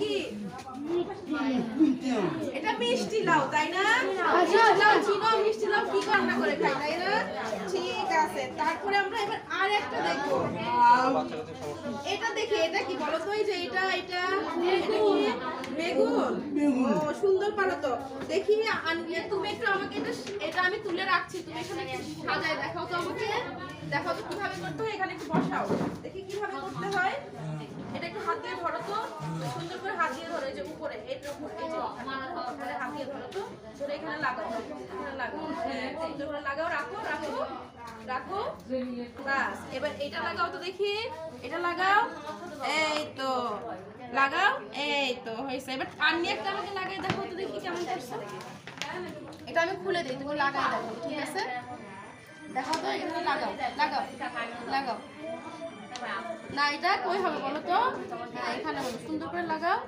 কি? এটা মিষ্টি লাউ তাই না? মিষ্টি লাউ চিনো, মিষ্টি লাউ কি রান্না করে খাই তাই না? ঠিক আছে, তারপরে আমরা এবার আর একটা দেখবো। এটা দেখি, এটা কি বলো তো? এই যে এটা বেগুন। ও সুন্দর পারো তো। দেখি তুমি একটু আমাকে এটা আমি তুলে রাখছি, তুমি এখানে সাজায় দেখাও তো আমাকে। দেখাও তো কিভাবে করতে হয়, এখানে একটু বসাও দেখি কিভাবে করতে হয়। এটা একটু হাত দিয়ে ধরো তো, সুন্দর করে হাত দিয়ে ধরো, এই যে উপরে এর উপরে, এই যে উপরে হাত দিয়ে ধরো তো, ধরে এখানে লাগাও, এখানে লাগাও, সুন্দর করে লাগাও, রাখো রাখো রাখো, বাস। এবার এটা লাগাও তো দেখি, এটা লাগাও, এই তো লাগাও, এই তো হয়েছে। এবার পানি একটা আমাকে লাগাই দেখো তো দেখি কেমন করছে। এটা আমি খুলে দিই, তুমি লাগাই দেখো, ঠিক আছে? দেখো তো, এখানে লাগাও লাগাও লাগাও। না এটা কই হবে বলো তো? হ্যাঁ এখানে বলো, সুন্দর করে লাগাও।